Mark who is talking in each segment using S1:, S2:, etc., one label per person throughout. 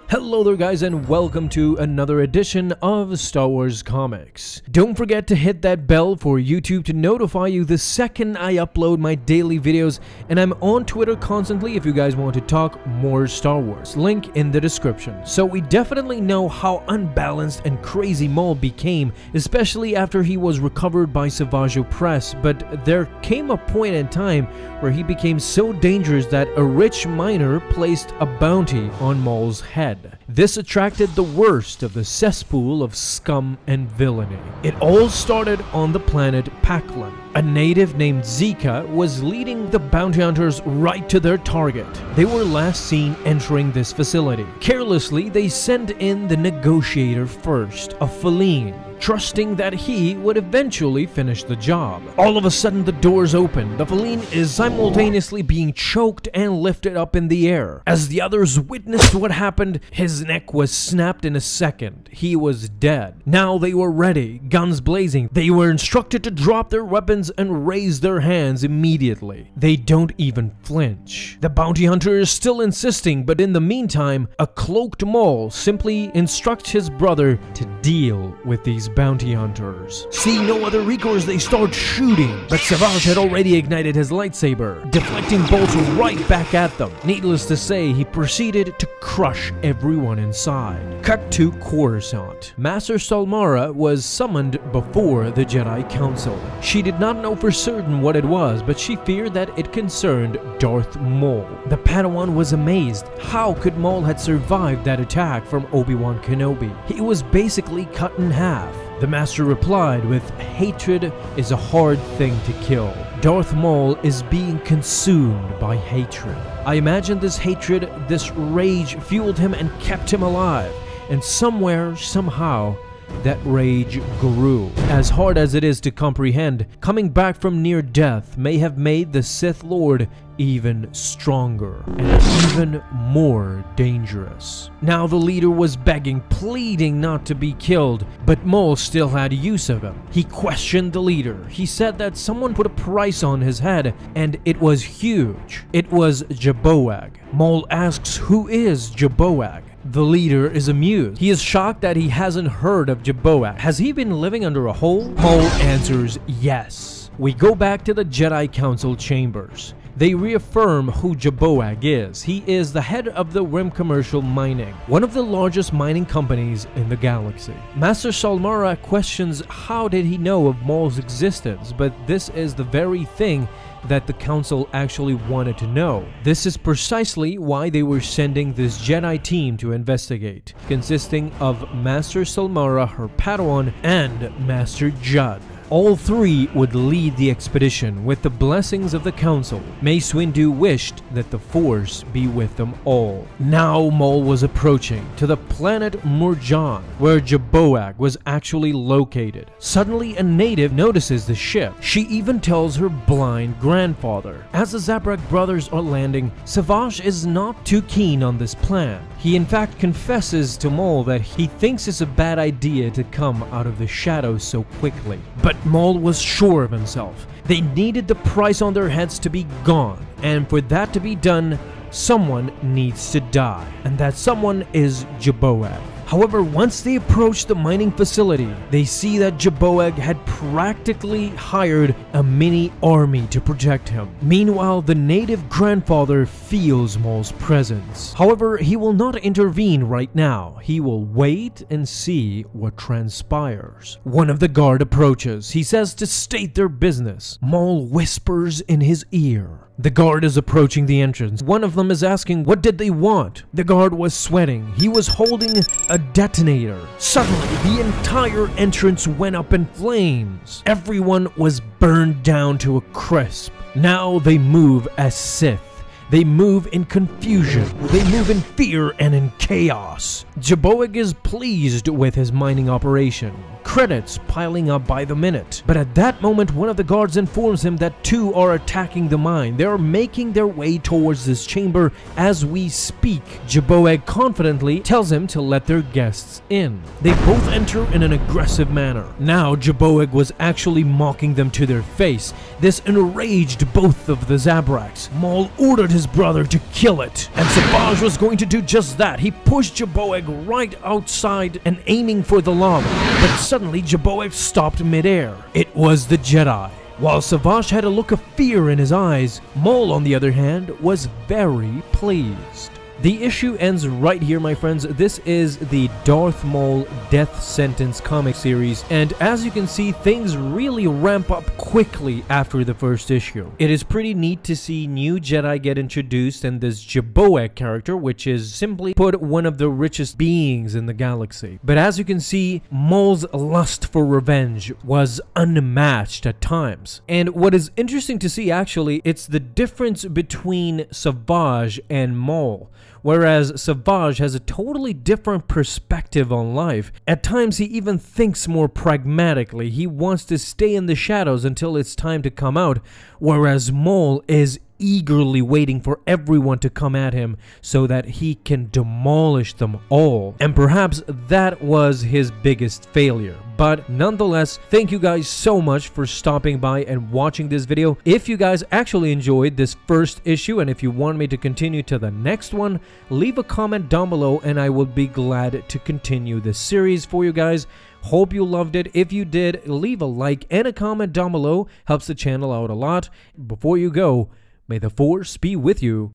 S1: Hello there guys, and welcome to another edition of Star Wars Comics. Don't forget to hit that bell for YouTube to notify you the second I upload my daily videos, and I'm on Twitter constantly if you guys want to talk more Star Wars. Link in the description. So we definitely know how unbalanced and crazy Maul became, especially after he was recovered by Savage Opress, but there came a point in time where he became so dangerous that a rich miner placed a bounty on Maul's head. This attracted the worst of the cesspool of scum and villainy. It all started on the planet Paklan. A native named Zika was leading the bounty hunters right to their target. They were last seen entering this facility. Carelessly, they sent in the negotiator first, a feline, trusting that he would eventually finish the job. All of a sudden, the doors open. The feline is simultaneously being choked and lifted up in the air. As the others witnessed what happened, his neck was snapped in a second. He was dead. Now they were ready, guns blazing. They were instructed to drop their weapons and raise their hands immediately. They don't even flinch. The bounty hunter is still insisting, but in the meantime, a cloaked Maul simply instructs his brother to deal with these bounty hunters. Seeing no other recourse, they start shooting, but Savage had already ignited his lightsaber, deflecting bolts right back at them. Needless to say, he proceeded to crush everyone inside. Cut to Coruscant. Master Salmara was summoned before the Jedi Council. She did not know for certain what it was, but she feared that it concerned Darth Maul. The Padawan was amazed. How could Maul had survived that attack from Obi-Wan Kenobi? He was basically cut in half. The Master replied with, "Hatred is a hard thing to kill. Darth Maul is being consumed by hatred." I imagine this hatred, this rage fueled him and kept him alive. And somewhere, somehow, that rage grew. As hard as it is to comprehend, coming back from near death may have made the Sith Lord even stronger and even more dangerous. Now the leader was begging, pleading not to be killed, but Maul still had use of him. He questioned the leader. He said that someone put a price on his head, and it was huge. It was Jaboag. Maul asks, "Who is Jaboag?" The leader is amused. He is shocked that he hasn't heard of Jaboag. Has he been living under a hole? Maul answers yes. We go back to the Jedi Council chambers. They reaffirm who Jaboag is. He is the head of the Rim Commercial Mining, one of the largest mining companies in the galaxy. Master Salmara questions how did he know of Maul's existence, but this is the very thing that the council actually wanted to know. This is precisely why they were sending this Jedi team to investigate, consisting of Master Salmara, her Padawan, and Master Judd. All three would lead the expedition with the blessings of the council. Mace Windu wished that the Force be with them all. Now Maul was approaching to the planet Murjan, where Jaboag was actually located. Suddenly a native notices the ship. She even tells her blind grandfather. As the Zabrak brothers are landing, Savage is not too keen on this plan. He in fact confesses to Maul that he thinks it's a bad idea to come out of the shadows so quickly. But Maul was sure of himself. They needed the price on their heads to be gone, and for that to be done, someone needs to die, and that someone is Jaboag. However, once they approach the mining facility, they see that Jaboag had practically hired a mini army to protect him. Meanwhile, the native grandfather feels Maul's presence. However, he will not intervene right now. He will wait and see what transpires. One of the guard approaches. He says to state their business. Maul whispers in his ear. The guard is approaching the entrance. One of them is asking what did they want. The guard was sweating. He was holding a detonator. Suddenly, the entire entrance went up in flames. Everyone was burned down to a crisp. Now they move as Sith. They move in confusion. They move in fear and in chaos. Jaboag is pleased with his mining operation. Credits piling up by the minute. But at that moment, one of the guards informs him that two are attacking the mine. They are making their way towards this chamber as we speak. Jaboag confidently tells him to let their guests in. They both enter in an aggressive manner. Now Jaboag was actually mocking them to their face. This enraged both of the Zabraks. Maul ordered his his brother to kill it. And Savage was going to do just that. He pushed Jaboeg right outside and aiming for the lava. But suddenly Jaboeg stopped midair. It was the Jedi. While Savage had a look of fear in his eyes, Maul, on the other hand, was very pleased. The issue ends right here, my friends. This is the Darth Maul Death Sentence comic series, and as you can see, things really ramp up quickly after the first issue. It is pretty neat to see new Jedi get introduced, and this Jaboeg character, which is simply put one of the richest beings in the galaxy. But as you can see, Maul's lust for revenge was unmatched at times. And what is interesting to see, actually, it's the difference between Savage and Maul. Whereas Savage has a totally different perspective on life. At times he even thinks more pragmatically. He wants to stay in the shadows until it's time to come out, whereas Maul is eagerly waiting for everyone to come at him so that he can demolish them all. And perhaps that was his biggest failure. But nonetheless, thank you guys so much for stopping by and watching this video. If you guys actually enjoyed this first issue, and if you want me to continue to the next one, leave a comment down below and I will be glad to continue this series for you guys. Hope you loved it. If you did, leave a like and a comment down below. Helps the channel out a lot. Before you go, may the Force be with you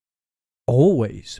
S1: always.